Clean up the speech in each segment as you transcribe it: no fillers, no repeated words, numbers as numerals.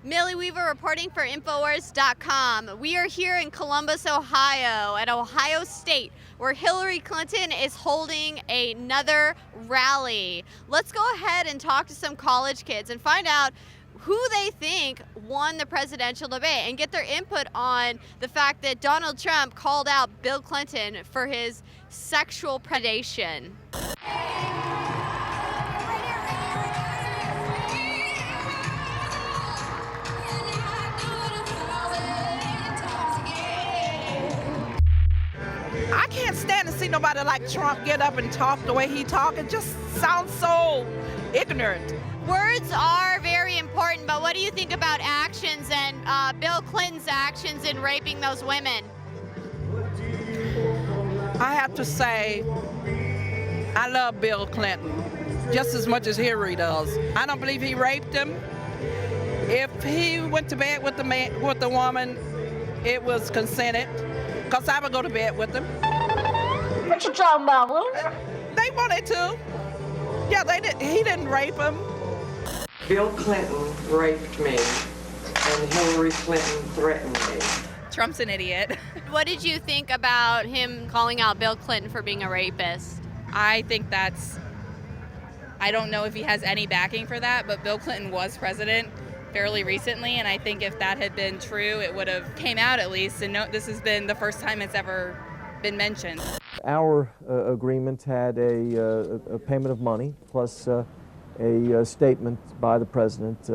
Millie Weaver reporting for Infowars.com. We are here in Columbus, Ohio, at Ohio State, where Hillary Clinton is holding another rally. Let's go ahead and talk to some college kids and find out who they think won the presidential debate and get their input on the fact that Donald Trump called out Bill Clinton for his sexual predation. I can't stand to see nobody like Trump get up and talk the way he talks. It just sounds so ignorant. Words are very important, but what do you think about actions and Bill Clinton's actions in raping those women? I have to say, I love Bill Clinton just as much as Hillary does. I don't believe he raped him. If he went to bed with the woman, it was consented, because I would go to bed with him. What you talking about, Lou? They wanted to. Yeah, they did. He didn't rape him. Bill Clinton raped me, and Hillary Clinton threatened me. Trump's an idiot. What did you think about him calling out Bill Clinton for being a rapist? I think I don't know if he has any backing for that, but Bill Clinton was president fairly recently, and I think if that had been true, it would have came out at least, and no, this has been the first time it's ever been mentioned. Our agreement had a payment of money plus a statement by the president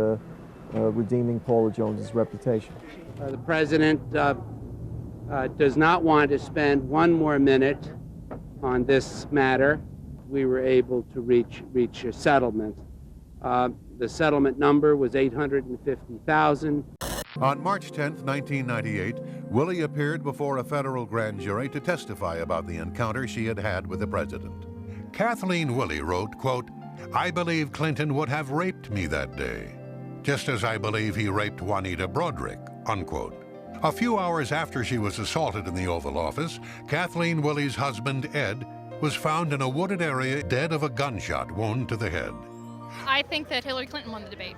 redeeming Paula Jones's reputation. The president does not want to spend one more minute on this matter. We were able to reach a settlement. The settlement number was $850,000. On March 10, 1998, Willie appeared before a federal grand jury to testify about the encounter she had had with the president. Kathleen Willie wrote, quote, "I believe Clinton would have raped me that day, just as I believe he raped Juanita Broderick," unquote. A few hours after she was assaulted in the Oval Office, Kathleen Willie's husband, Ed, was found in a wooded area dead of a gunshot wound to the head. I think that Hillary Clinton won the debate.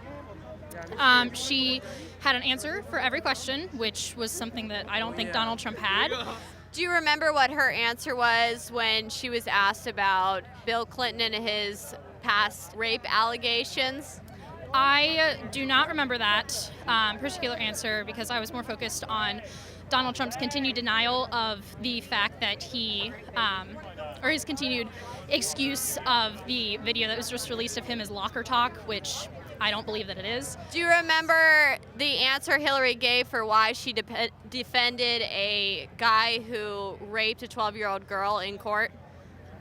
She had an answer for every question, which was something that I don't think Donald Trump had. Do you remember what her answer was when she was asked about Bill Clinton and his past rape allegations? I do not remember that particular answer because I was more focused on Donald Trump's continued denial of the fact that or his continued excuse of the video that was just released of him as locker talk, which I don't believe that it is. Do you remember the answer Hillary gave for why she defended a guy who raped a 12-year-old girl in court?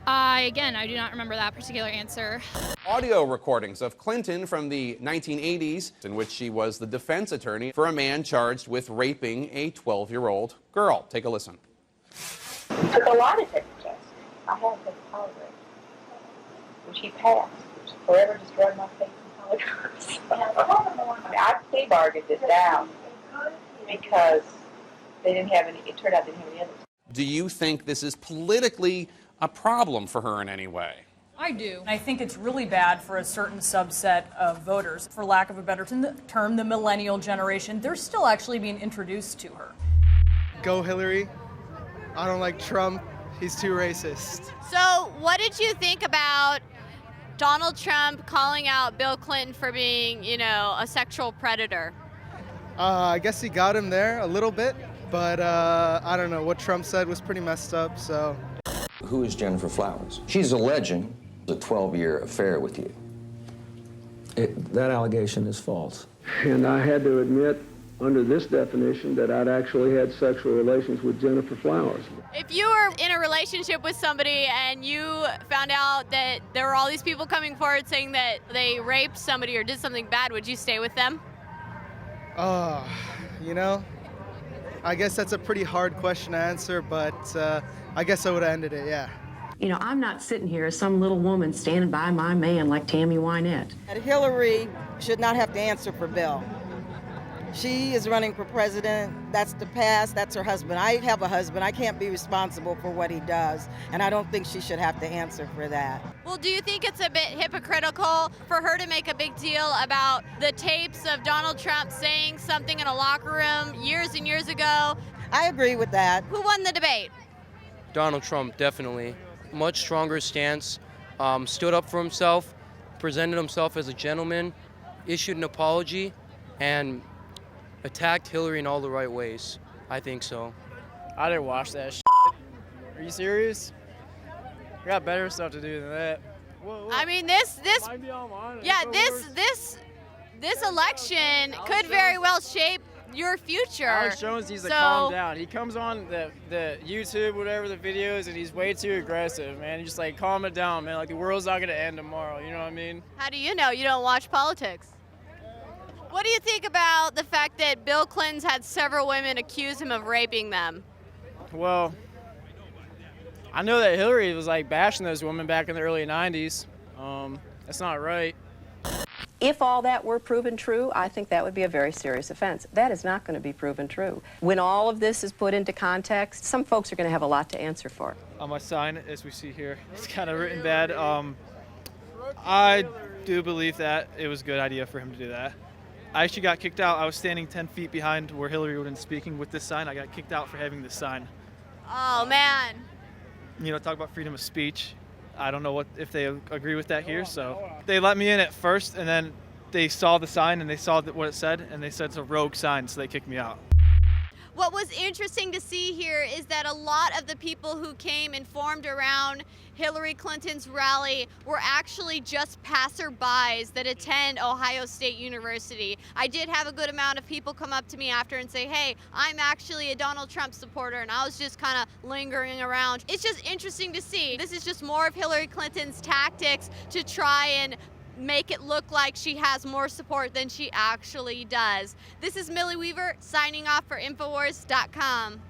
Again, I do not remember that particular answer. Audio recordings of Clinton from the 1980s in which she was the defense attorney for a man charged with raping a 12-year-old girl. Take a listen. It took a lot of taking tests. I had to tolerate, which he passed, which forever destroyed my faith in politics. I plea bargained it down because they didn't have any, it turned out they didn't have any others. Do you think this is politically a problem for her in any way? I do. I think it's really bad for a certain subset of voters. For lack of a better term, the millennial generation, they're still actually being introduced to her. Go Hillary. I don't like Trump. He's too racist. So what did you think about Donald Trump calling out Bill Clinton for being, a sexual predator? I guess he got him there a little bit, but I don't know. What Trump said was pretty messed up, so. Who is Jennifer Flowers? She's alleging a 12-year affair with you. That allegation is false. And I had to admit, under this definition, that I'd actually had sexual relations with Jennifer Flowers. If you were in a relationship with somebody and you found out that there were all these people coming forward saying that they raped somebody or did something bad, would you stay with them? I guess that's a pretty hard question to answer, but I guess I would have ended it, yeah. I'm not sitting here as some little woman standing by my man like Tammy Wynette. Hillary should not have to answer for Bill. She is running for president. That's the past. That's her husband. I have a husband. I can't be responsible for what he does, and I don't think she should have to answer for that. Well, do you think it's a bit hypocritical for her to make a big deal about the tapes of Donald Trump saying something in a locker room years and years ago? I agree with that. Who won the debate? Donald Trump, definitely. Much stronger stance, stood up for himself, presented himself as a gentleman, issued an apology, and attacked Hillary in all the right ways. I think so. I didn't watch that shit. Are you serious? We got better stuff to do than that. Whoa. I mean, this election could very well shape your future. Alex Jones needs to calm down. He comes on the YouTube, whatever the videos, and he's way too aggressive, man. He's just like, calm it down, man. Like, the world's not gonna end tomorrow. You know what I mean? How do you know? You don't watch politics. What do you think about the fact that Bill Clinton's had several women accuse him of raping them? Well, I know that Hillary was like bashing those women back in the early 90s. That's not right. If all that were proven true, I think that would be a very serious offense. That is not going to be proven true. When all of this is put into context, some folks are going to have a lot to answer for. On my sign, as we see here, it's kind of written bad. I do believe that it was a good idea for him to do that. I actually got kicked out. I was standing 10 feet behind where Hillary would have been speaking with this sign. I got kicked out for having this sign. Oh, man. You know, talk about freedom of speech. I don't know if they agree with that here, so. They let me in at first, and then they saw the sign, and they saw what it said, and they said it's a rogue sign, so they kicked me out. What was interesting to see here is that a lot of the people who came and formed around Hillary Clinton's rally were actually just passerbys that attend Ohio State University. I did have a good amount of people come up to me after and say, hey, I'm actually a Donald Trump supporter, and I was just kind of lingering around. It's just interesting to see. This is just more of Hillary Clinton's tactics to try and make it look like she has more support than she actually does. This is Millie Weaver signing off for Infowars.com.